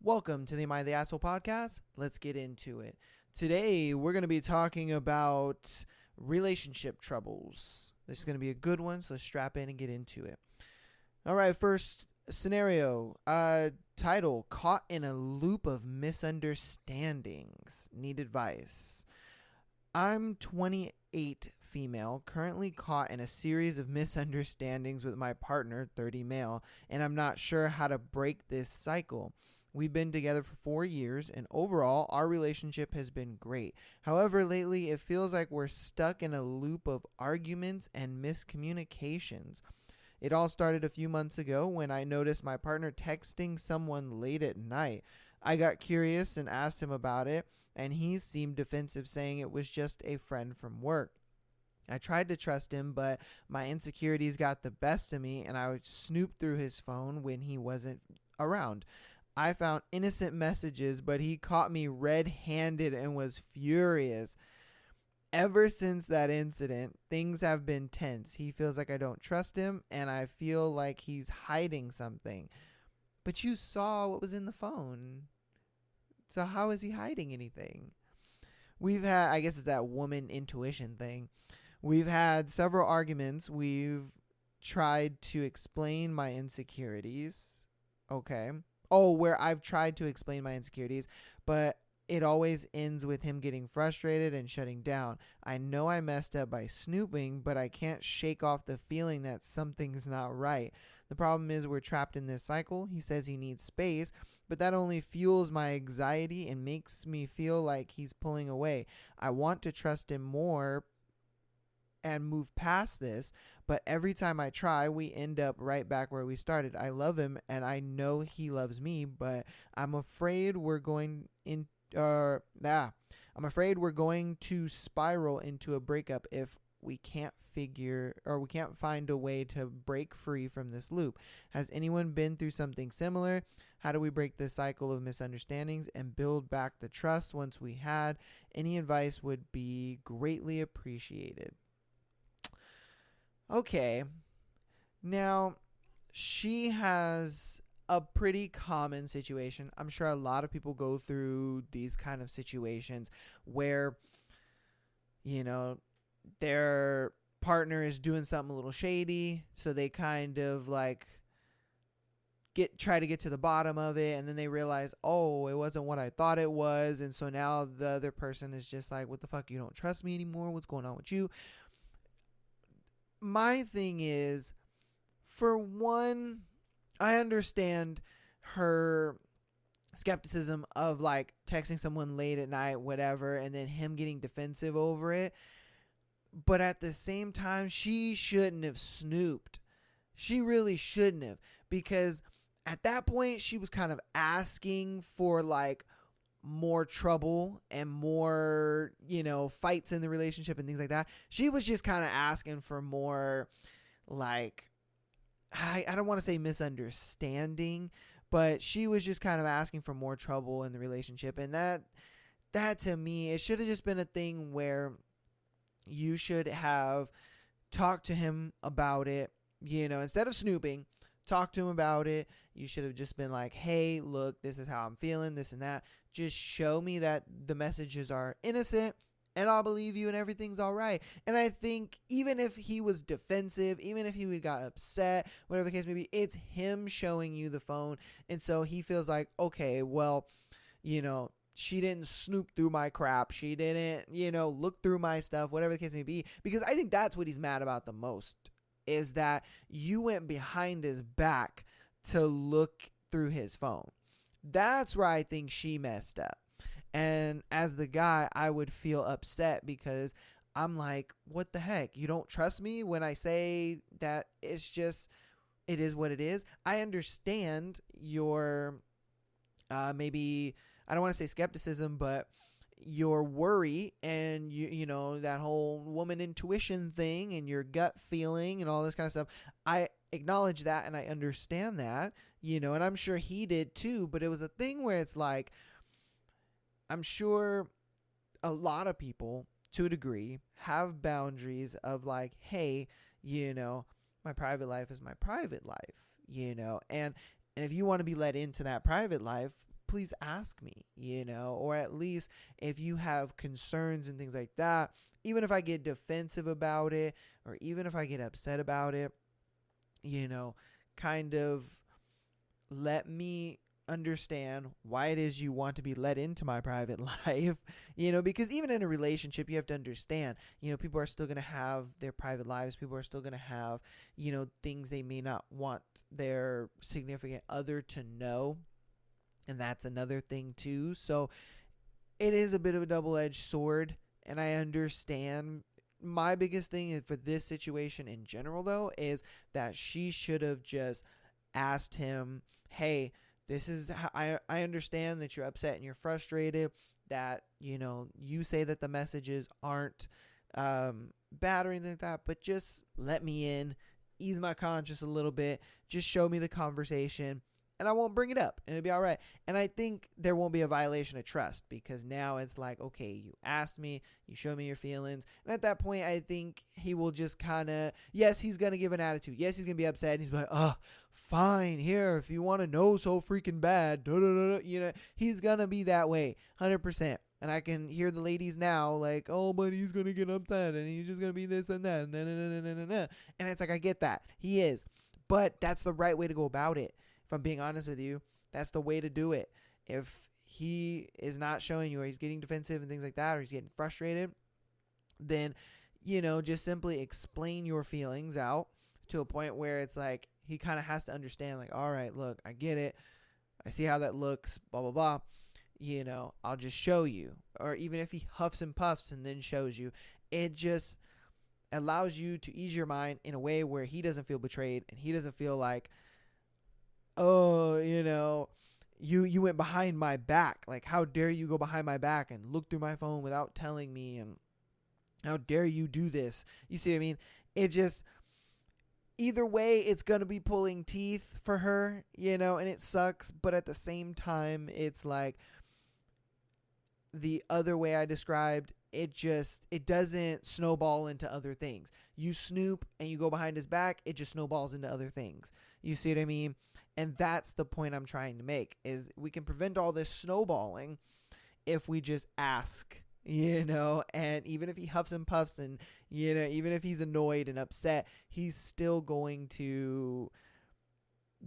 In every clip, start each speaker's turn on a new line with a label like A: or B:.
A: Welcome to the Am I the Asshole podcast. Let's get into it. Today, we're going to be talking about relationship troubles. This is going to be a good one, so let's strap in and get into it. All right, first scenario. Title, Caught in a Loop of Misunderstandings. Need advice. I'm 28 female, currently caught in a series of misunderstandings with my partner, 30 male, and I'm not sure how to break this cycle. We've been together for 4 years, and overall, our relationship has been great. However, lately, it feels like we're stuck in a loop of arguments and miscommunications. It all started a few months ago when I noticed my partner texting someone late at night. I got curious and asked him about it, and he seemed defensive, saying it was just a friend from work. I tried to trust him, but my insecurities got the best of me, and I would snoop through his phone when he wasn't around. I found innocent messages, but he caught me red-handed and was furious. Ever since that incident, things have been tense. He feels like I don't trust him, and I feel like he's hiding something. But you saw what was in the phone. So how is he hiding anything? We've had, I guess it's that woman intuition thing. We've had several arguments. We've tried to explain my insecurities. Okay. Where I've tried to explain my insecurities, but it always ends with him getting frustrated and shutting down. I know I messed up by snooping, but I can't shake off the feeling that something's not right. The problem is we're trapped in this cycle. He says he needs space, but that only fuels my anxiety and makes me feel like he's pulling away. I want to trust him more and move past this, but every time I try, we end up right back where we started. I love him and I know he loves me, but I'm afraid we're going to spiral into a breakup if we can't find a way to break free from this loop. Has anyone been through something similar? How do we break this cycle of misunderstandings and build back the trust once we had? Any advice would be greatly appreciated. Okay, now she has a pretty common situation. I'm sure a lot of people go through these kind of situations where, their partner is doing something a little shady, so they kind of like try to get to the bottom of it, and then they realize, oh, it wasn't what I thought it was, and so now the other person is just like, what the fuck, you don't trust me anymore? What's going on with you? My thing is, for one, I understand her skepticism of like texting someone late at night, whatever, and then him getting defensive over it. But at the same time, she shouldn't have snooped. She really shouldn't have, because at that point, she was kind of asking for like more trouble and more, fights in the relationship and things like that. She was just kind of asking for more, like, I don't want to say misunderstanding, but she was just kind of asking for more trouble in the relationship. And that to me, it should have just been a thing where you should have talked to him about it, instead of snooping. Talk to him about it. You should have just been like, hey, look, this is how I'm feeling, this and that. Just show me that the messages are innocent and I'll believe you and everything's all right. And I think even if he was defensive, even if he got upset, whatever the case may be, it's him showing you the phone. And so he feels like, okay, well, she didn't snoop through my crap. She didn't, look through my stuff, whatever the case may be. Because I think that's what he's mad about the most, is that you went behind his back to look through his phone. That's where I think she messed up. And as the guy, I would feel upset because I'm like, what the heck? You don't trust me when I say that it is what it is? I understand your maybe, I don't want to say skepticism, but your worry and you know that whole woman intuition thing and your gut feeling and all this kind of stuff. I acknowledge that and I understand that, and I'm sure he did too, but it was a thing where it's like, I'm sure a lot of people to a degree have boundaries of like, hey, my private life is my private life, and if you want to be let into that private life, please ask me, or at least if you have concerns and things like that, even if I get defensive about it or even if I get upset about it, kind of let me understand why it is you want to be let into my private life, because even in a relationship, you have to understand, people are still going to have their private lives. People are still going to have, things they may not want their significant other to know. And that's another thing too. So it is a bit of a double-edged sword, and I understand. My biggest thing for this situation in general, though, is that she should have just asked him, hey, this is how I understand that you're upset and you're frustrated, that, you say that the messages aren't bad or anything like that, but just let me in, ease my conscience a little bit, just show me the conversation, and I won't bring it up, and it'll be all right. And I think there won't be a violation of trust, because now it's like, okay, you asked me, you showed me your feelings. And at that point, I think he will just kind of, yes, he's going to give an attitude. Yes, he's going to be upset. And he's like, oh, fine, here, if you want to know so freaking bad, he's going to be that way, 100%. And I can hear the ladies now like, oh, but he's going to get upset and he's just going to be this and that. And it's like, I get that. He is. But that's the right way to go about it. If I'm being honest with you, that's the way to do it. If he is not showing you, or he's getting defensive and things like that, or he's getting frustrated, then, just simply explain your feelings out to a point where it's like he kind of has to understand, like, all right, look, I get it. I see how that looks, blah, blah, blah. I'll just show you. Or even if he huffs and puffs and then shows you, it just allows you to ease your mind in a way where he doesn't feel betrayed and he doesn't feel like, oh, you went behind my back. Like, how dare you go behind my back and look through my phone without telling me, and how dare you do this? You see what I mean? It just, either way, it's going to be pulling teeth for her, and it sucks. But at the same time, it's like the other way I described, it doesn't snowball into other things. You snoop and you go behind his back, it just snowballs into other things. You see what I mean? And that's the point I'm trying to make, is we can prevent all this snowballing if we just ask, and even if he huffs and puffs and, even if he's annoyed and upset, he's still going to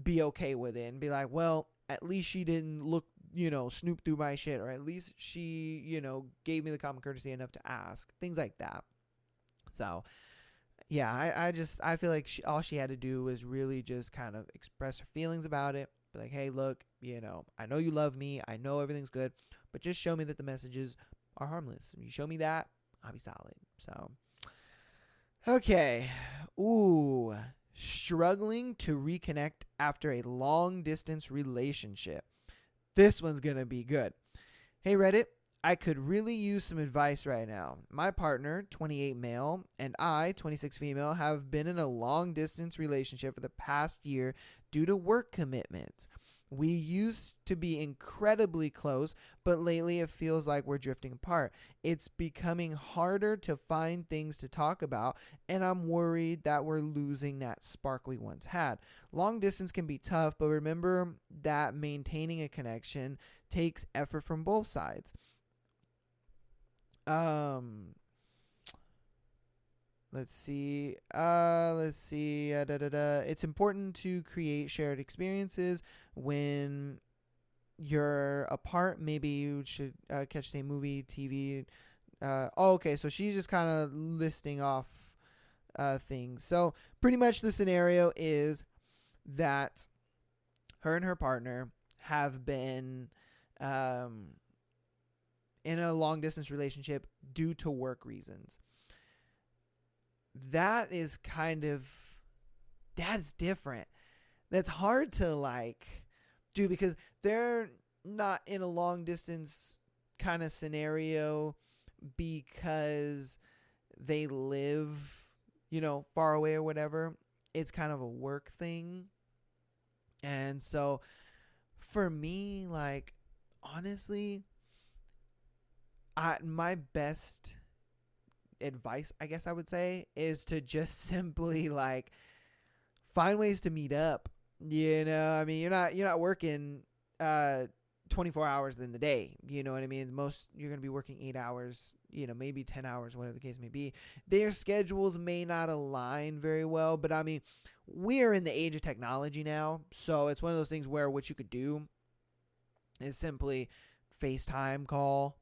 A: be okay with it and be like, well, at least she didn't look, snoop through my shit, or at least she, gave me the common courtesy enough to ask, things like that. So yeah, I feel like all she had to do was really just kind of express her feelings about it. Be like, hey, look, I know you love me. I know everything's good, but just show me that the messages are harmless. If you show me that, I'll be solid. So, okay. Ooh, struggling to reconnect after a long distance relationship. This one's going to be good. Hey, Reddit. I could really use some advice right now. My partner, 28 male, and I, 26 female, have been in a long distance relationship for the past year due to work commitments. We used to be incredibly close, but lately it feels like we're drifting apart. It's becoming harder to find things to talk about, and I'm worried that we're losing that spark we once had. Long distance can be tough, but remember that maintaining a connection takes effort from both sides. Let's see. It's important to create shared experiences when you're apart. Maybe you should catch the movie, TV. Okay. So she's just kind of listing off things. So pretty much the scenario is that her and her partner have been in a long distance relationship due to work reasons. That is different. That's hard to do, because they're not in a long distance kind of scenario because they live, far away or whatever. It's kind of a work thing. And so for me, honestly, my best advice, I guess I would say, is to just simply find ways to meet up. I mean, you're not working 24 hours in the day. You know what I mean? Most, you're going to be working 8 hours, maybe 10 hours, whatever the case may be. Their schedules may not align very well, but I mean, we're in the age of technology now. So it's one of those things where what you could do is simply FaceTime call,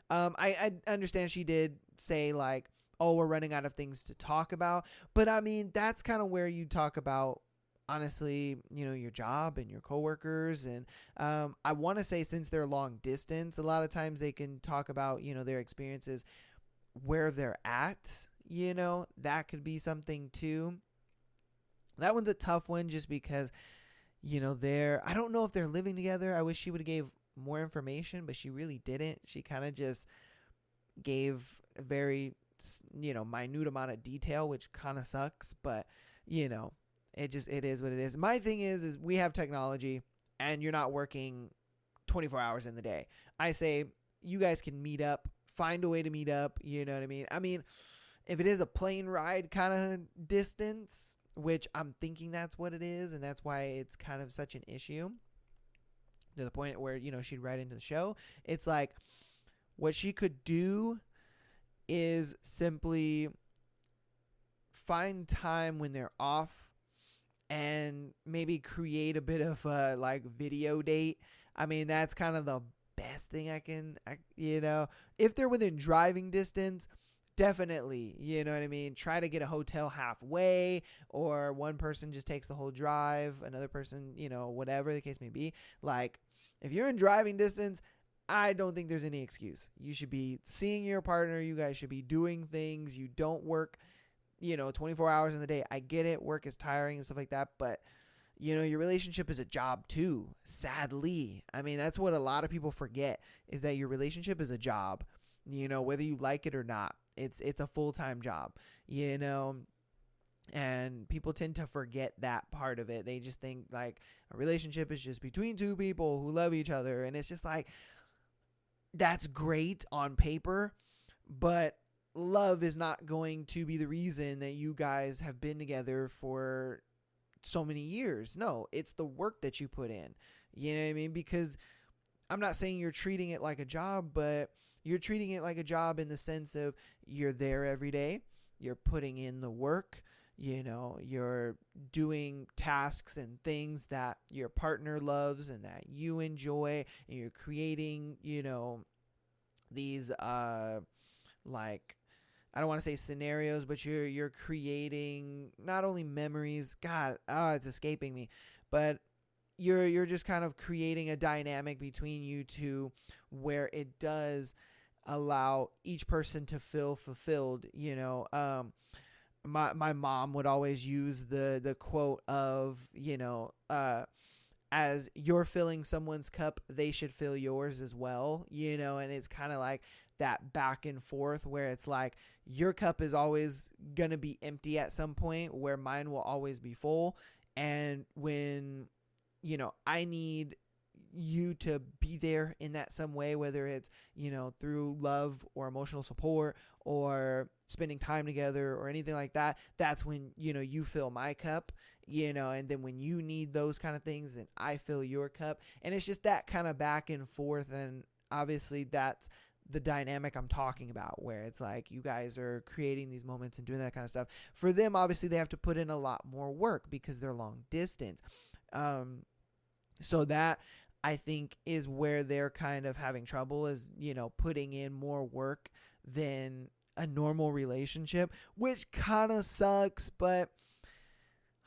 A: I understand she did say like, oh, we're running out of things to talk about. But I mean, that's kind of where you talk about, honestly, your job and your coworkers. And I want to say, since they're long distance, a lot of times they can talk about, their experiences where they're at, that could be something too. That one's a tough one just because, I don't know if they're living together. I wish she would have gave more information, but she really didn't. She kind of just gave a very, minute amount of detail, which kind of sucks, but it is what it is. My thing is we have technology and you're not working 24 hours in the day. I say you guys can meet up, find a way to meet up. You know what I mean? I mean, if it is a plane ride kind of distance, which I'm thinking that's what it is, and that's why it's kind of such an issue to the point where, she'd write into the show. It's like, what she could do is simply find time when they're off and maybe create a bit of a like video date. I mean, that's kind of the best thing if they're within driving distance, definitely, you know what I mean? Try to get a hotel halfway, or one person just takes the whole drive, another person, whatever the case may be. Like, if you're in driving distance, I don't think there's any excuse. You should be seeing your partner. You guys should be doing things. You don't work, 24 hours in the day. I get it. Work is tiring and stuff like that. But, your relationship is a job too, sadly. I mean, that's what a lot of people forget, is that your relationship is a job, whether you like it or not. It's a full-time job, and people tend to forget that part of it. They just think like a relationship is just between two people who love each other. And it's just like, that's great on paper, but love is not going to be the reason that you guys have been together for so many years. No, it's the work that you put in. You know what I mean? Because I'm not saying you're treating it like a job, but you're treating it like a job in the sense of you're there every day. You're putting in the work. You're doing tasks and things that your partner loves and that you enjoy, and you're creating, these, like, I don't want to say scenarios, but you're creating not only memories, it's escaping me, but you're just kind of creating a dynamic between you two where it does allow each person to feel fulfilled. My mom would always use the quote of, as you're filling someone's cup, they should fill yours as well, and it's kind of like that back and forth where it's like your cup is always going to be empty at some point, where mine will always be full. And when, I need you to be there in that some way, whether it's, through love or emotional support or spending time together or anything like that, that's when, you fill my cup, and then when you need those kind of things, then I fill your cup. And it's just that kind of back and forth. And obviously that's the dynamic I'm talking about, where it's like you guys are creating these moments and doing that kind of stuff. For them, obviously they have to put in a lot more work because they're long distance. So that, I think, is where they're kind of having trouble, is, putting in more work than a normal relationship, which kind of sucks. But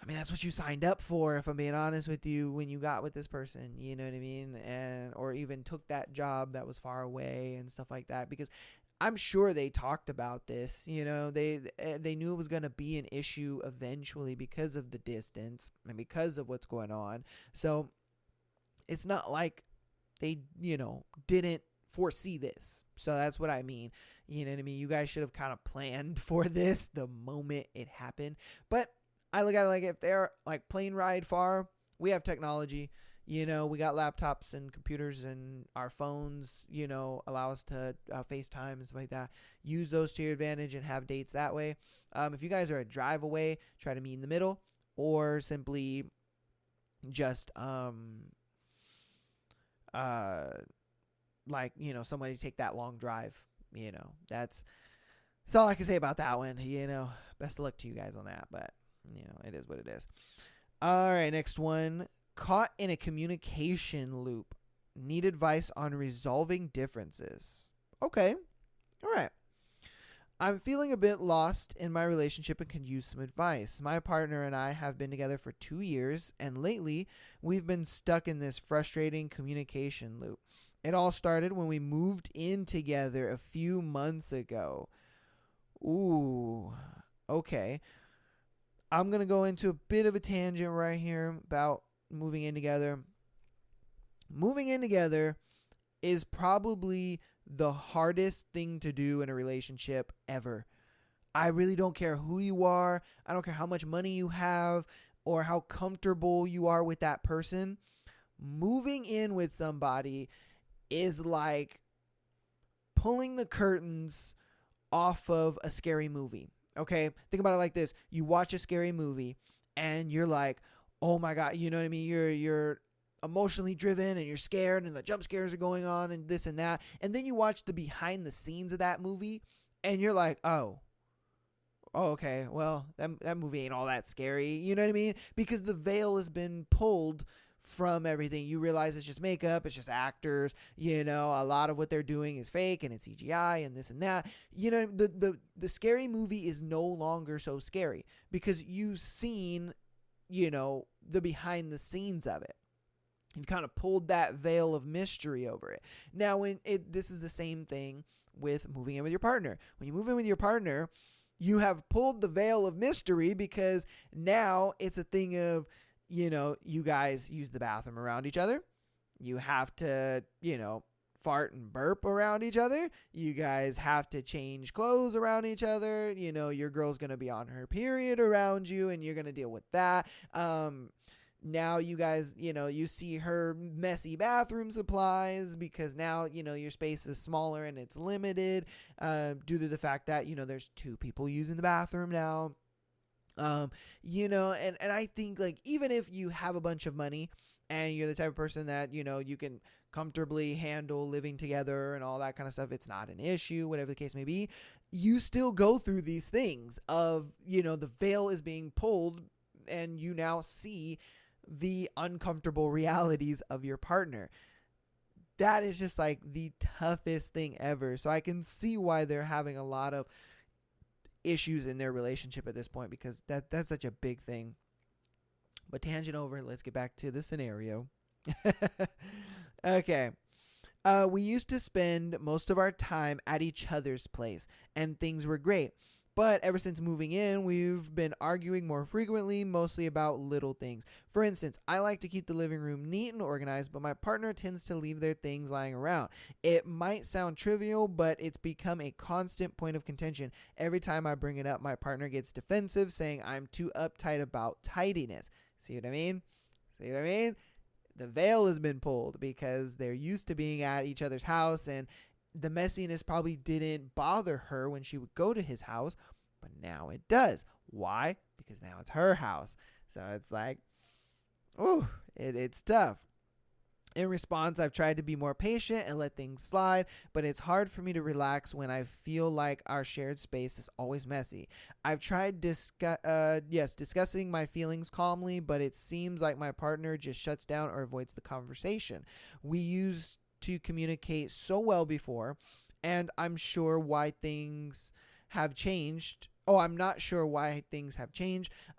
A: I mean, that's what you signed up for, if I'm being honest with you, when you got with this person, you know what I mean? And, or even took that job that was far away and stuff like that, because I'm sure they talked about this, they knew it was going to be an issue eventually because of the distance and because of what's going on. So it's not like they, didn't foresee this. So that's what I mean. You know what I mean? You guys should have kind of planned for this the moment it happened. But I look at it like, if they're like plane ride far, we have technology. We got laptops and computers, and our phones, allow us to FaceTime and stuff like that. Use those to your advantage and have dates that way. If you guys are a drive away, try to meet in the middle, or simply just uh, like, somebody take that long drive. That's all I can say about that one. Best of luck to you guys on that, but it is what it is. All right, next one. Caught in a communication loop. Need advice on resolving differences. Okay. All right. I'm feeling a bit lost in my relationship and could use some advice. My partner and I have been together for 2 years, and lately we've been stuck in this frustrating communication loop. It all started when we moved in together a few months ago. Ooh, okay. I'm going to go into a bit of a tangent right here about moving in together. Moving in together is probably the hardest thing to do in a relationship ever. I really don't care who you are. I don't care how much money you have or how comfortable you are with that person. Moving in with somebody is like pulling the curtains off of a scary movie. Okay? Think about it like this. You watch a scary movie and you're like, oh my God, you know what I mean? You're emotionally driven and you're scared and the jump scares are going on and this and that. And then you watch the behind the scenes of that movie and you're like, oh, okay, well, that movie ain't all that scary. You know what I mean? Because the veil has been pulled from everything. You realize it's just makeup, it's just actors, a lot of what they're doing is fake and it's CGI and this and that. The scary movie is no longer so scary because you've seen, the behind the scenes of it. You've kind of pulled that veil of mystery over it. Now, this is the same thing with moving in with your partner. When you move in with your partner, you have pulled the veil of mystery because now it's a thing of, you guys use the bathroom around each other. You have to, fart and burp around each other. You guys have to change clothes around each other. Your girl's going to be on her period around you and you're going to deal with that. Now you guys, you see her messy bathroom supplies because now, your space is smaller and it's limited due to the fact that, there's 2 people using the bathroom now. And I think like even if you have a bunch of money and you're the type of person that, you can comfortably handle living together and all that kind of stuff, it's not an issue, whatever the case may be, you still go through these things of, the veil is being pulled and you now see the uncomfortable realities of your partner. That is just like the toughest thing ever. So I can see why they're having a lot of issues in their relationship at this point because that's such a big thing. But tangent over, let's get back to the scenario. Okay. We used to spend most of our time at each other's place and things were great. But ever since moving in, we've been arguing more frequently, mostly about little things. For instance, I like to keep the living room neat and organized, but my partner tends to leave their things lying around. It might sound trivial, but it's become a constant point of contention. Every time I bring it up, my partner gets defensive, saying I'm too uptight about tidiness. See what I mean? The veil has been pulled because they're used to being at each other's house and the messiness probably didn't bother her when she would go to his house, but now it does. Why? Because now it's her house. So it's like, it's tough. In response, I've tried to be more patient and let things slide, but it's hard for me to relax when I feel like our shared space is always messy. I've tried discussing my feelings calmly, but it seems like my partner just shuts down or avoids the conversation. We used to communicate so well before, and I'm not sure why things have changed.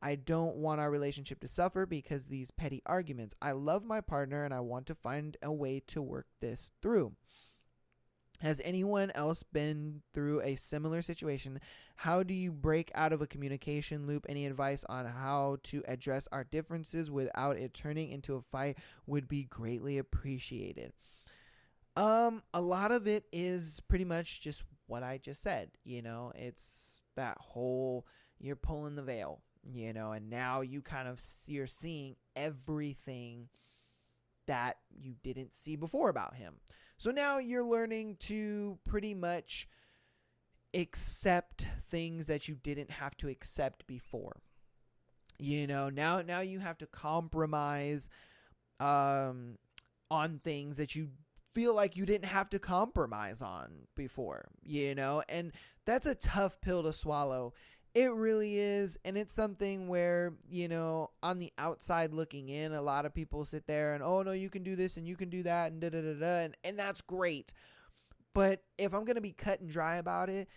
A: I don't want our relationship to suffer because these petty arguments. I love my partner and I want to find a way to work this through. Has anyone else been through a similar situation? How do you break out of a communication loop? Any advice on how to address our differences without it turning into a fight would be greatly appreciated. A lot of it is pretty much just what I just said. It's that whole, you're pulling the veil, and now you're seeing everything that you didn't see before about him. So now you're learning to pretty much accept things that you didn't have to accept before. Now you have to compromise, on things that you feel like you didn't have to compromise on before, and that's a tough pill to swallow. It really is. And it's something where, on the outside looking in, a lot of people sit there and, oh no, you can do this and you can do that and da da da da. And that's great. But if I'm going to be cut and dry about it,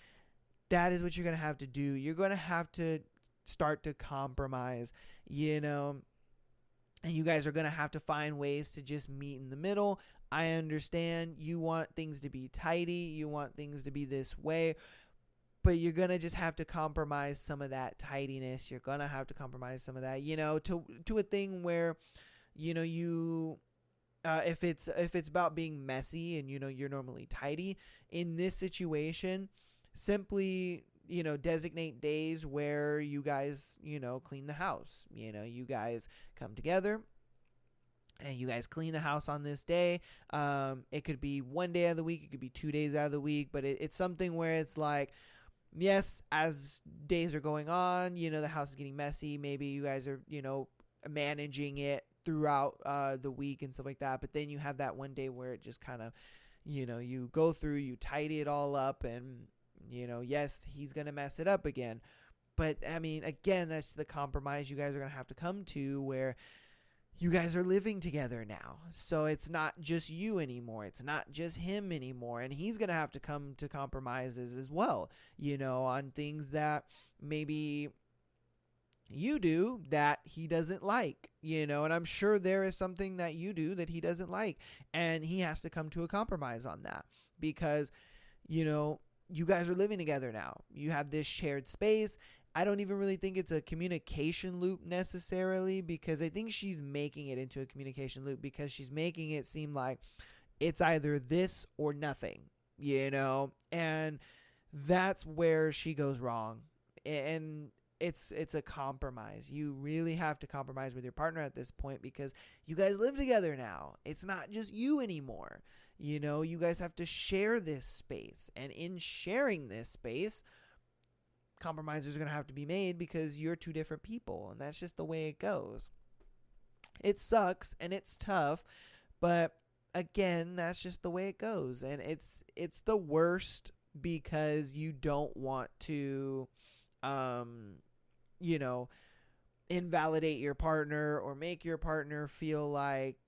A: that is what you're going to have to do. You're going to have to start to compromise, and you guys are going to have to find ways to just meet in the middle. I understand you want things to be tidy. You want things to be this way. But you're going to just have to compromise some of that tidiness. You're going to have to compromise some of that, to a thing where, you if it's about being messy and, you're normally tidy in this situation, simply, designate days where you guys, clean the house. You guys come together and you guys clean the house on this day. It could be one day out of the week. It could be 2 days out of the week. But it's something where it's like, yes, as days are going on, the house is getting messy. Maybe you guys are, managing it throughout the week and stuff like that. But then you have that one day where it just kind of, you go through, you tidy it all up, and, yes, he's going to mess it up again. But, I mean, again, that's the compromise you guys are going to have to come to, where you guys are living together now. So it's not just you anymore. It's not just him anymore. And he's going to have to come to compromises as well, on things that maybe you do that he doesn't like, and I'm sure there is something that you do that he doesn't like, and he has to come to a compromise on that because, you guys are living together now. You have this shared space. I don't even really think it's a communication loop necessarily, because I think she's making it into a communication loop because she's making it seem like it's either this or nothing, and that's where she goes wrong. And it's a compromise. You really have to compromise with your partner at this point because you guys live together now. It's not just you anymore. You guys have to share this space, and in sharing this space, compromises are going to have to be made because you're two different people, and that's just the way it goes. It sucks and it's tough, but again, that's just the way it goes. And it's the worst because you don't want to invalidate your partner or make your partner feel like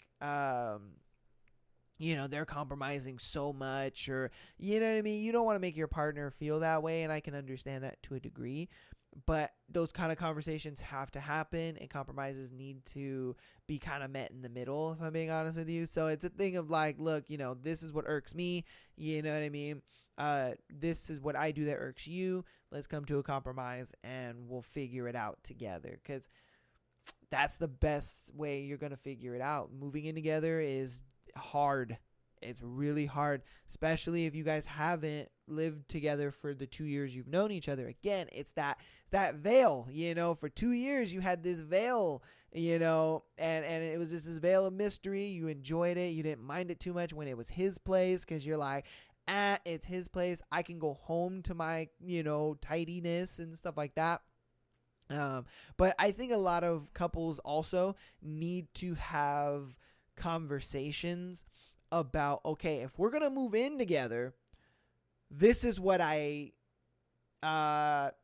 A: they're compromising so much, or, what I mean? You don't want to make your partner feel that way, and I can understand that to a degree, but those kind of conversations have to happen, and compromises need to be kind of met in the middle, if I'm being honest with you. So it's a thing of like, look, this is what irks me, you know what I mean? This is what I do that irks you. Let's come to a compromise, and we'll figure it out together, because that's the best way you're going to figure it out. Moving in together is hard. It's really hard, especially if you guys haven't lived together for the 2 years you've known each other. Again, it's that veil, for 2 years you had this veil, and it was just this veil of mystery. You enjoyed it. You didn't mind it too much when it was his place, because you're like, it's his place. I can go home to my, tidiness and stuff like that. But I think a lot of couples also need to have conversations about, okay, if we're gonna move in together, this is what I want,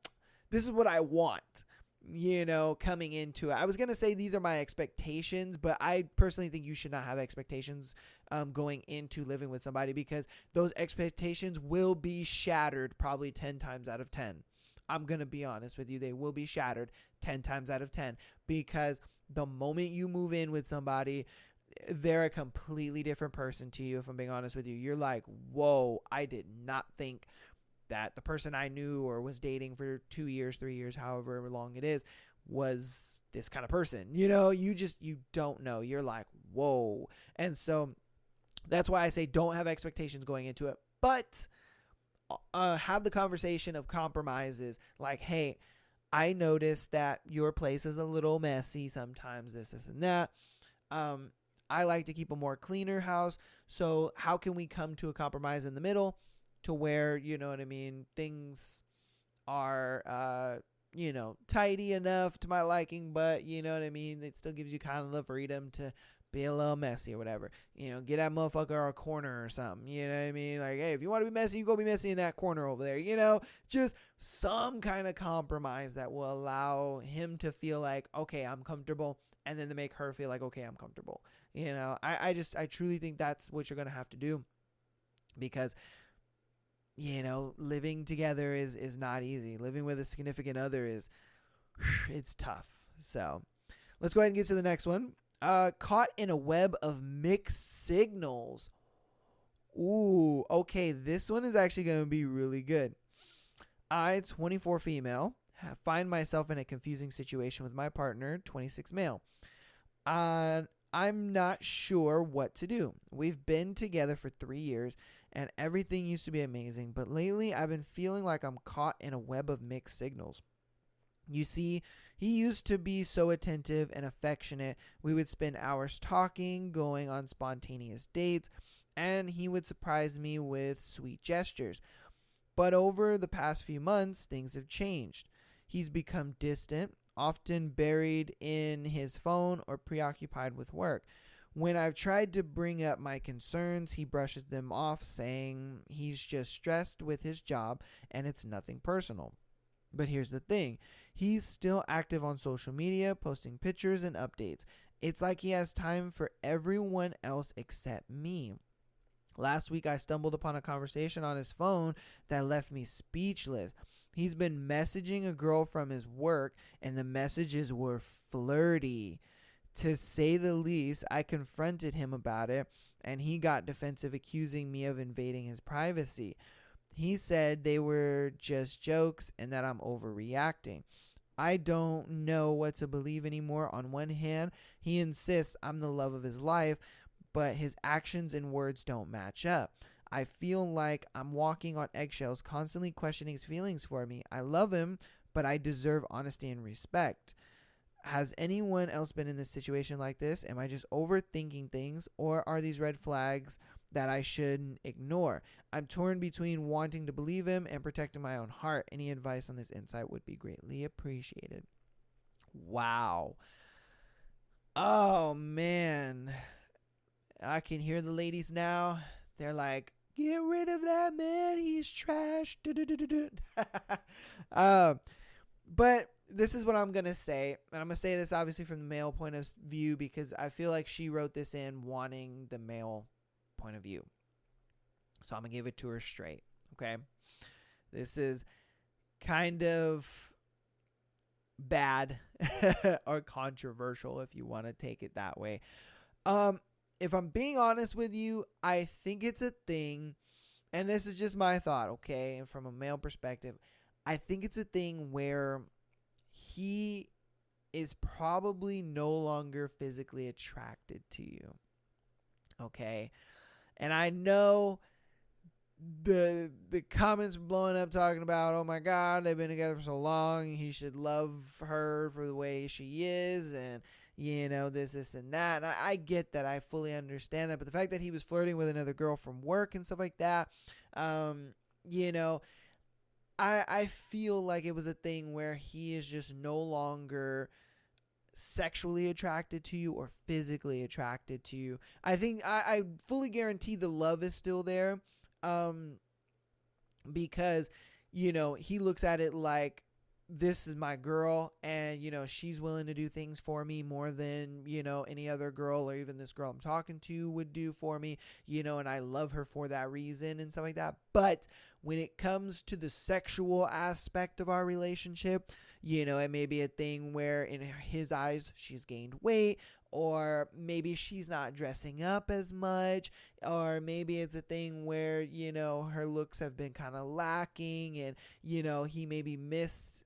A: coming into it. I was gonna say these are my expectations, but I personally think you should not have expectations going into living with somebody, because those expectations will be shattered probably 10 times out of 10. I'm gonna be honest with you, they will be shattered 10 times out of 10, because the moment you move in with somebody, they're a completely different person to you. If I'm being honest with you, you're like, whoa, I did not think that the person I knew or was dating for 2 years, 3 years, however long it is, was this kind of person. You don't know. You're like, whoa. And so that's why I say don't have expectations going into it, but have the conversation of compromises. Like, hey, I noticed that your place is a little messy sometimes, this and that. I like to keep a more cleaner house. So how can we come to a compromise in the middle to where, things are, tidy enough to my liking, but it still gives you kind of the freedom to be a little messy or whatever. Get that motherfucker a corner or something. You know what I mean? Like, hey, if you want to be messy, you go be messy in that corner over there. Just some kind of compromise that will allow him to feel like, okay, I'm comfortable, and then to make her feel like, okay, I'm comfortable. I truly think that's what you're going to have to do, because living together is not easy. Living with a significant other it's tough. So let's go ahead and get to the next one. Caught in a web of mixed signals. Ooh, okay. This one is actually going to be really good. I, 24 female, find myself in a confusing situation with my partner, 26 male. I'm not sure what to do. We've been together for 3 years and everything used to be amazing, but lately I've been feeling like I'm caught in a web of mixed signals. You see, he used to be so attentive and affectionate. We would spend hours talking, going on spontaneous dates, and he would surprise me with sweet gestures. But over the past few months, things have changed. He's become distant, often buried in his phone or preoccupied with work. When I've tried to bring up my concerns, he brushes them off, saying he's just stressed with his job and it's nothing personal. But here's the thing. He's still active on social media, posting pictures and updates. It's like he has time for everyone else except me. Last week, I stumbled upon a conversation on his phone that left me speechless. He's been messaging a girl from his work, and the messages were flirty. To say the least, I confronted him about it, and he got defensive, accusing me of invading his privacy. He said they were just jokes and that I'm overreacting. I don't know what to believe anymore. On one hand, he insists I'm the love of his life, but his actions and words don't match up. I feel like I'm walking on eggshells, constantly questioning his feelings for me. I love him, but I deserve honesty and respect. Has anyone else been in this situation like this? Am I just overthinking things, or are these red flags that I shouldn't ignore? I'm torn between wanting to believe him and protecting my own heart. Any advice on this insight would be greatly appreciated. Wow. Oh, man. I can hear the ladies now. They're like, get rid of that man. He's trash. But this is what I'm going to say. And I'm going to say this obviously from the male point of view, because I feel like she wrote this in wanting the male point of view. So I'm going to give it to her straight. Okay. This is kind of bad or controversial, if you want to take it that way. If I'm being honest with you, I think it's a thing, and this is just my thought, okay? And from a male perspective, I think it's a thing where he is probably no longer physically attracted to you, okay? And I know the comments blowing up talking about, oh my God, they've been together for so long, he should love her for the way she is, and this and that. And I get that. I fully understand that. But the fact that he was flirting with another girl from work and stuff like that, I feel like it was a thing where he is just no longer sexually attracted to you or physically attracted to you. I think I fully guarantee the love is still there, because, he looks at it like, this is my girl, and she's willing to do things for me more than any other girl or even this girl I'm talking to would do for me, and I love her for that reason and stuff like that. But when it comes to the sexual aspect of our relationship, it may be a thing where in his eyes she's gained weight, or maybe she's not dressing up as much, or maybe it's a thing where her looks have been kind of lacking, and he maybe missed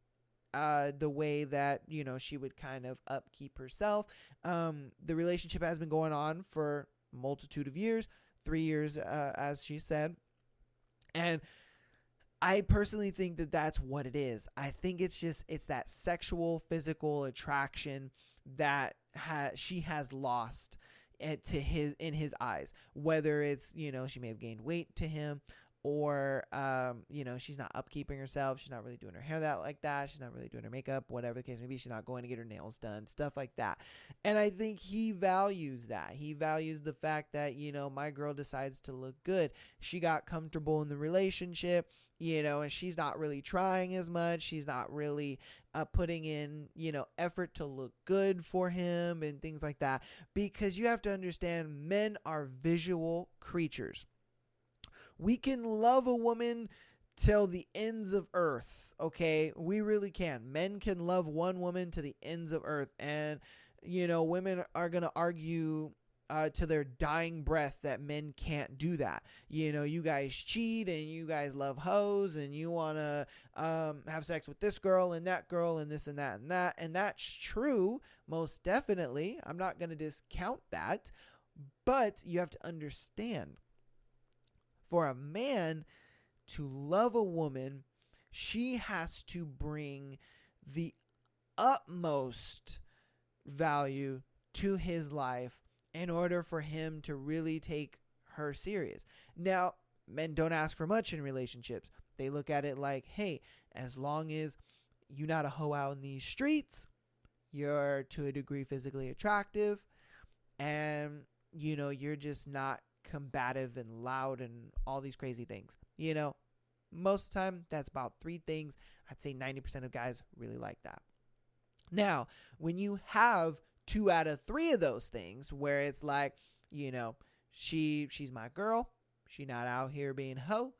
A: the way that, she would kind of upkeep herself. The relationship has been going on for a multitude of years, 3 years, as she said. And I personally think that that's what it is. I think it's that sexual, physical attraction that she has lost in his eyes. Whether it's, she may have gained weight to him, or she's not upkeeping herself, she's not really doing her hair that like that, she's not really doing her makeup, whatever the case may be, she's not going to get her nails done, stuff like that. And I think he values that. He values the fact that, my girl decides to look good. She got comfortable in the relationship, and she's not really trying as much. She's not really putting in, effort to look good for him and things like that. Because you have to understand, men are visual creatures. We can love a woman till the ends of earth, okay? We really can. Men can love one woman to the ends of earth. And, women are going to argue to their dying breath that men can't do that. You guys cheat and you guys love hoes and you want to have sex with this girl and that girl and this and that and that. And that's true, most definitely. I'm not going to discount that. But you have to understand, for a man to love a woman, she has to bring the utmost value to his life in order for him to really take her serious. Now, men don't ask for much in relationships. They look at it like, hey, as long as you're not a hoe out in these streets, you're to a degree physically attractive, and, you're just not combative and loud and all these crazy things. Most of the time, that's about 3 things. I'd say 90% of guys really like that. Now, when you have 2 out of 3 of those things, where it's like, she's my girl, she not out here being hoe,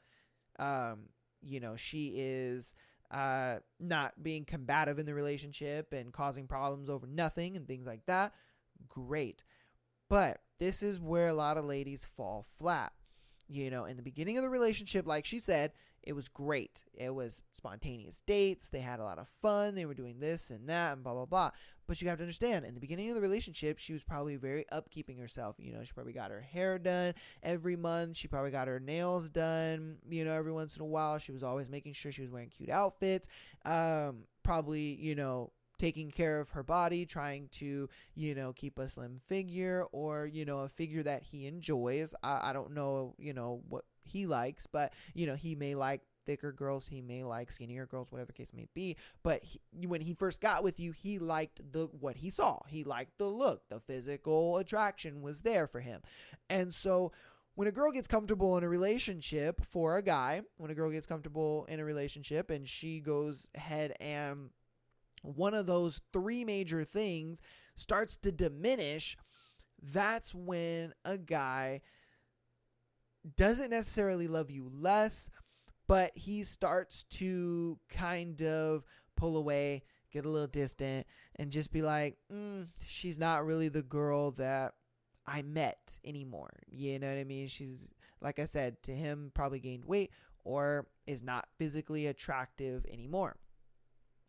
A: she is not being combative in the relationship and causing problems over nothing and things like that, great. But this is where a lot of ladies fall flat. In the beginning of the relationship, like she said, it was great. It was spontaneous dates. They had a lot of fun. They were doing this and that and blah, blah, blah. But you have to understand, in the beginning of the relationship, she was probably very upkeeping herself. She probably got her hair done every month. She probably got her nails done, every once in a while. She was always making sure she was wearing cute outfits. Probably, taking care of her body, trying to, keep a slim figure or, a figure that he enjoys. I don't know, what he likes, but, he may like thicker girls, he may like skinnier girls, whatever the case may be. But when he first got with you, he liked what he saw. He liked the look. The physical attraction was there for him. And so when a girl gets comfortable in a relationship, for a guy, when a girl gets comfortable in a relationship and she goes ahead and one of those 3 major things starts to diminish, that's when a guy doesn't necessarily love you less, but he starts to kind of pull away, get a little distant, and just be like, she's not really the girl that I met anymore. You know what I mean? She's, like I said, to him, probably gained weight or is not physically attractive anymore.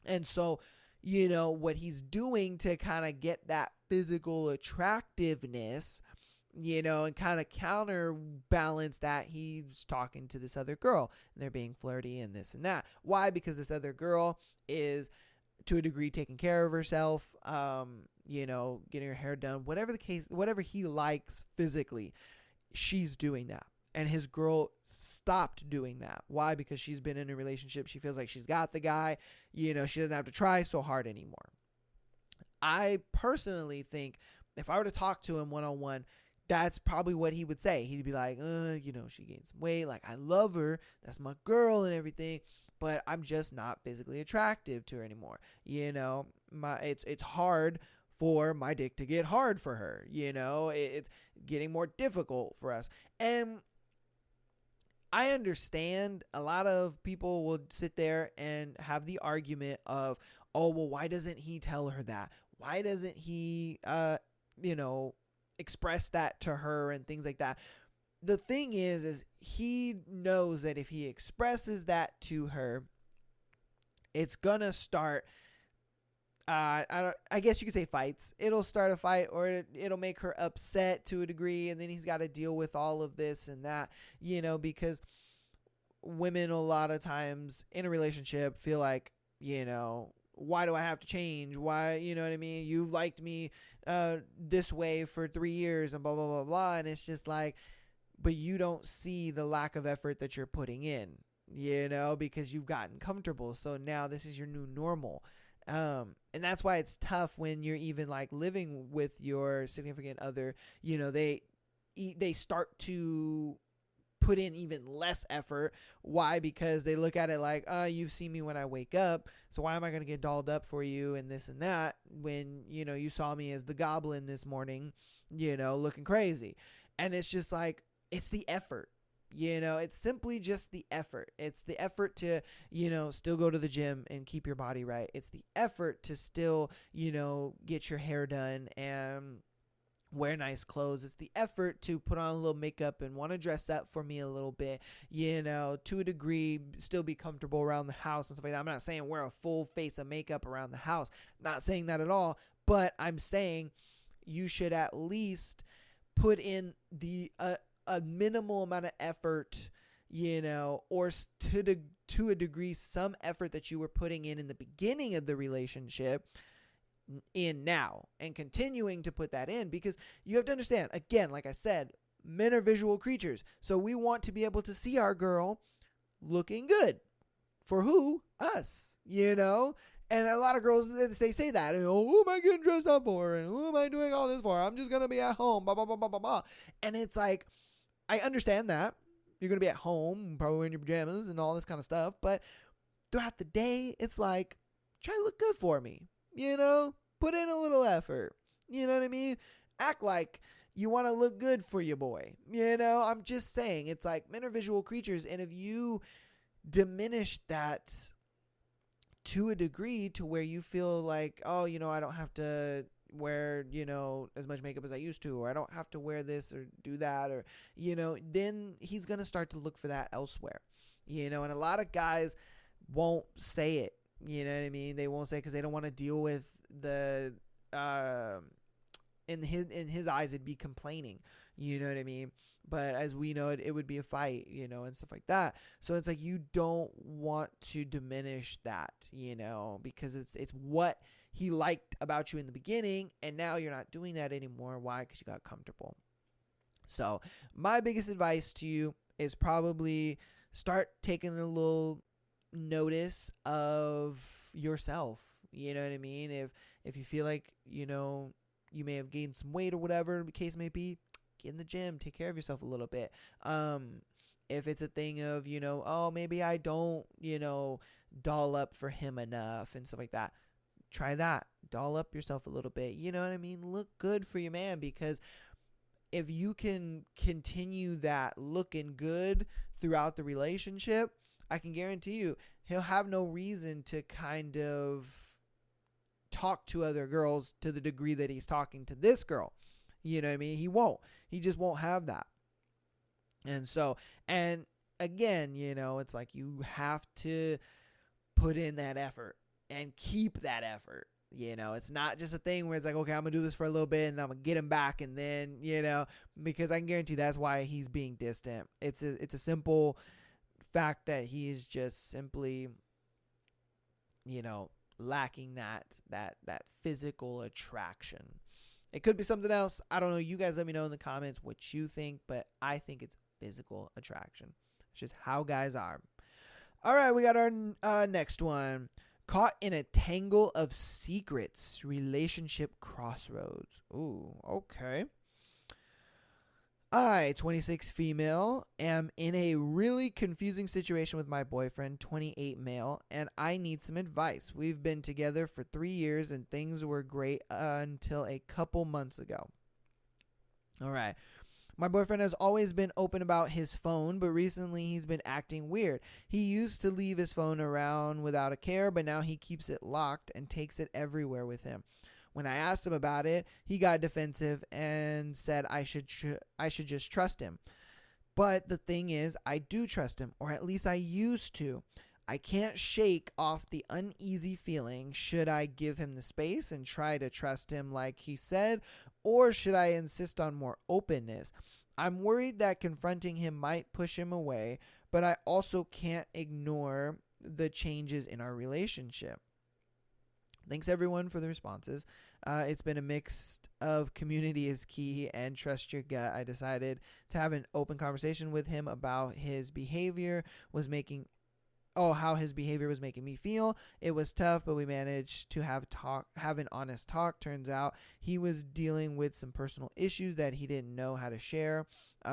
A: And so, what he's doing to kind of get that physical attractiveness, and kind of counterbalance that, he's talking to this other girl and they're being flirty and this and that. Why? Because this other girl is to a degree taking care of herself, getting her hair done, whatever the case, whatever he likes physically, she's doing that. And his girl stopped doing that. Why? Because she's been in a relationship. She feels like she's got the guy. She doesn't have to try so hard anymore. I personally think if I were to talk to him one-on-one, that's probably what he would say. He'd be like, she gained some weight. Like, I love her. That's my girl and everything. But I'm just not physically attractive to her anymore. It's hard for my dick to get hard for her. It's getting more difficult for us. And I understand a lot of people will sit there and have the argument of, oh, well, why doesn't he tell her that? Why doesn't he, express that to her and things like that? The thing is he knows that if he expresses that to her, it's gonna start, I guess you could say fights. It'll start a fight, or it'll make her upset to a degree, and then he's got to deal with all of this and that, because women a lot of times in a relationship feel like, why do I have to change? Why, you know what I mean? You've liked me this way for 3 years and blah, blah, blah, blah. And it's just like, but you don't see the lack of effort that you're putting in, because you've gotten comfortable. So now this is your new normal. And that's why it's tough when you're even like living with your significant other. They start to put in even less effort. Why? Because they look at it like, you've seen me when I wake up, so why am I going to get dolled up for you and this and that when, you saw me as the goblin this morning, looking crazy. And it's just like, it's the effort. It's simply just the effort. It's the effort to, still go to the gym and keep your body right. It's the effort to still, get your hair done and wear nice clothes. It's the effort to put on a little makeup and want to dress up for me a little bit, to a degree, still be comfortable around the house and stuff like that. I'm not saying wear a full face of makeup around the house. Not saying that at all, but I'm saying you should at least put in a minimal amount of effort, or to a degree, some effort that you were putting in the beginning of the relationship in now, and continuing to put that in, because you have to understand, again, like I said, men are visual creatures. So we want to be able to see our girl looking good. For who? Us, And a lot of girls, they say that, who am I getting dressed up for? And who am I doing all this for? I'm just going to be at home, blah, blah, blah, blah, blah, blah. And it's like, I understand that. You're going to be at home, probably in your pajamas and all this kind of stuff. But throughout the day, it's like, try to look good for me, Put in a little effort. You know what I mean? Act like you want to look good for your boy. I'm just saying, it's like men are visual creatures. And if you diminish that to a degree to where you feel like, oh, I don't have to wear, as much makeup as I used to, or I don't have to wear this or do that, or, then he's going to start to look for that elsewhere, and a lot of guys won't say it, you know what I mean? They won't say it because they don't want to deal with the, in his eyes, it'd be complaining, you know what I mean? But as we know, it would be a fight, and stuff like that. So it's like, you don't want to diminish that, because it's what he liked about you in the beginning, and now you're not doing that anymore. Why? Because you got comfortable. So my biggest advice to you is probably start taking a little notice of yourself. You know what I mean? If you feel like, you may have gained some weight or whatever the case may be, get in the gym, take care of yourself a little bit. If it's a thing of, oh, maybe I don't, doll up for him enough and stuff like that, try that. Doll up yourself a little bit. You know what I mean? Look good for your man, because if you can continue that looking good throughout the relationship, I can guarantee you he'll have no reason to kind of talk to other girls to the degree that he's talking to this girl. You know what I mean? He won't. He just won't have that. And so, and again, it's like you have to put in that effort and keep that effort. It's not just a thing where it's like, okay, I'm going to do this for a little bit and I'm going to get him back. And then, because I can guarantee that's why he's being distant. It's a simple fact that he is just simply, lacking that physical attraction. It could be something else. I don't know. You guys let me know in the comments what you think, but I think it's physical attraction. It's just how guys are. All right, we got our next one. Caught in a tangle of secrets, relationship crossroads. Ooh, okay. I, 26 female, am in a really confusing situation with my boyfriend, 28 male, and I need some advice. We've been together for 3 years and things were great until a couple months ago. All right. My boyfriend has always been open about his phone, but recently he's been acting weird. He used to leave his phone around without a care, but now he keeps it locked and takes it everywhere with him. When I asked him about it, he got defensive and said I should just trust him. But the thing is, I do trust him, or at least I used to. I can't shake off the uneasy feeling. Should I give him the space and try to trust him like he said, or should I insist on more openness? I'm worried that confronting him might push him away, but I also can't ignore the changes in our relationship. Thanks everyone for the responses. It's been a mix of community is key and trust your gut. I decided to have an open conversation with him about his behavior was making how his behavior was making me feel. It was tough, but we managed to have an honest talk. Turns out he was dealing with some personal issues that he didn't know how to share.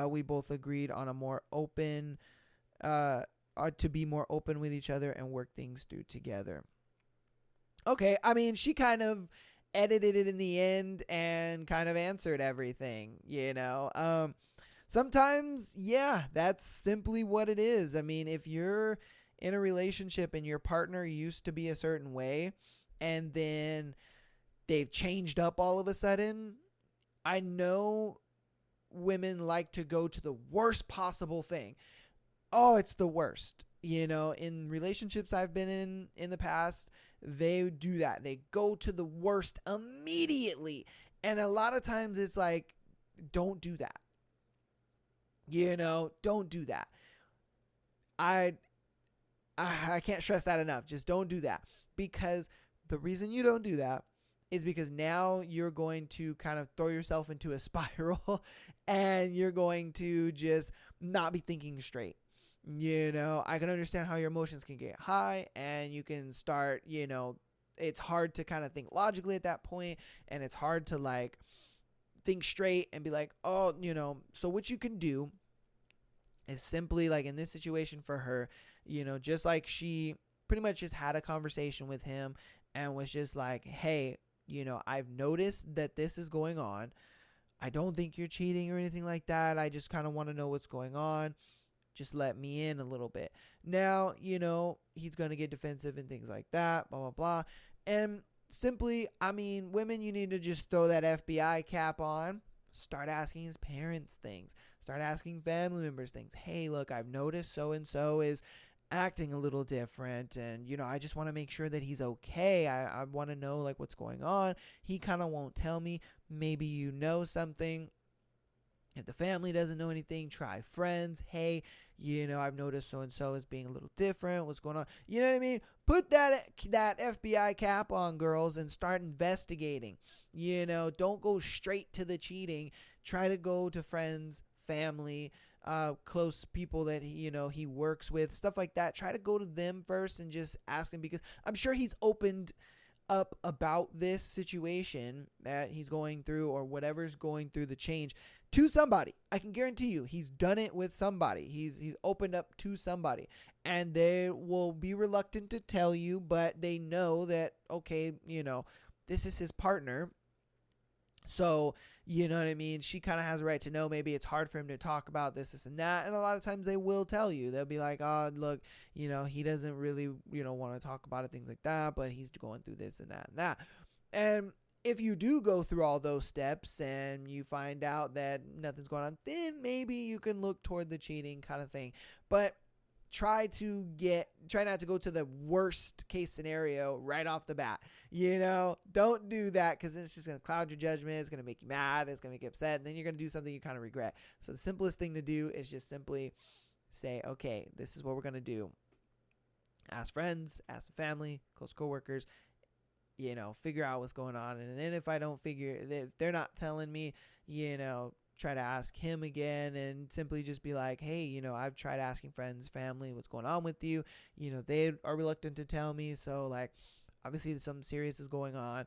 A: We both agreed on a more open, to be more open with each other and work things through together. Okay, I mean, she kind of edited it in the end and kind of answered everything, sometimes, yeah, that's simply what it is. I mean, if you're in a relationship and your partner used to be a certain way and then they've changed up all of a sudden, I know women like to go to the worst possible thing. Oh, it's the worst. In relationships I've been in the past, they do that. They go to the worst immediately. And a lot of times it's like, don't do that. Don't do that. I can't stress that enough. Just don't do that. Because the reason you don't do that is because now you're going to kind of throw yourself into a spiral and you're going to just not be thinking straight. I can understand how your emotions can get high and you can start, it's hard to kind of think logically at that point, and it's hard to like think straight and be like, oh, so what you can do is simply, like in this situation for her, just like she pretty much just had a conversation with him and was just like, hey, I've noticed that this is going on. I don't think you're cheating or anything like that. I just kind of want to know what's going on. Just let me in a little bit. Now, he's going to get defensive and things like that, blah, blah, blah. And simply, I mean, women, you need to just throw that FBI cap on. Start asking his parents things. Start asking family members things. Hey, look, I've noticed so-and-so is acting a little different. And, I just want to make sure that he's okay. I want to know, like, what's going on. He kind of won't tell me. Maybe you know something. If the family doesn't know anything, try friends. Hey, I've noticed so-and-so is being a little different. What's going on? You know what I mean? Put that FBI cap on, girls, and start investigating. Don't go straight to the cheating. Try to go to friends, family, close people that he works with, stuff like that. Try to go to them first and just ask him, because I'm sure he's opened up about this situation that he's going through or whatever's going through the change to somebody. I can guarantee you he's done it with somebody. He's opened up to somebody, and they will be reluctant to tell you, but they know that, okay, this is his partner. So, you know what I mean? She kind of has a right to know. Maybe it's hard for him to talk about this and that. And a lot of times they will tell you. They'll be like, oh, look, he doesn't really, want to talk about it, things like that, but he's going through this and that and that. And if you do go through all those steps and you find out that nothing's going on, then maybe you can look toward the cheating kind of thing. But try not to go to the worst case scenario right off the bat. Don't do that, because it's just going to cloud your judgment. It's going to make you mad. It's going to make you upset. And then you're going to do something you kind of regret. So the simplest thing to do is just simply say, okay, this is what we're going to do. Ask friends, ask family, close coworkers, figure out what's going on. And then if they're not telling me, try to ask him again and simply just be like, hey, I've tried asking friends, family, what's going on with you. They are reluctant to tell me. So, like, obviously something serious is going on.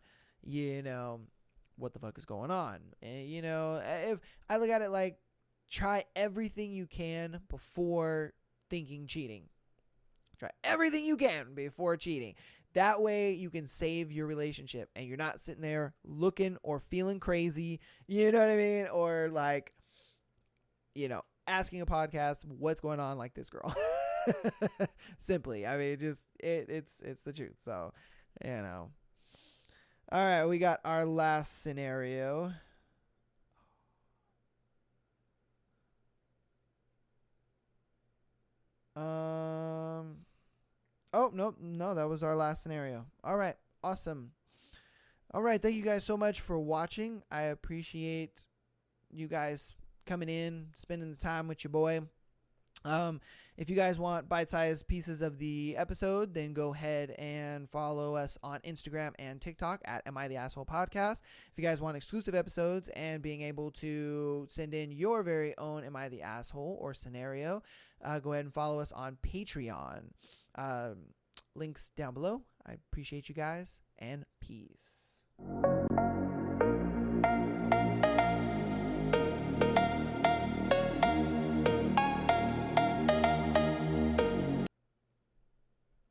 A: What the fuck is going on? And, if I look at it like, try everything you can before thinking cheating. Try everything you can before cheating. That way you can save your relationship and you're not sitting there looking or feeling crazy, you know what I mean? Or like, asking a podcast, what's going on, like this girl. Simply. I mean, it's the truth. So, All right, we got our last scenario. Oh, no, that was our last scenario. All right, awesome. All right, thank you guys so much for watching. I appreciate you guys coming in, spending the time with your boy. If you guys want bite-sized pieces of the episode, then go ahead and follow us on Instagram and TikTok at Am I the Asshole Podcast. If you guys want exclusive episodes and being able to send in your very own Am I the Asshole or scenario, go ahead and follow us on Patreon. Links down below. I appreciate you guys, and peace.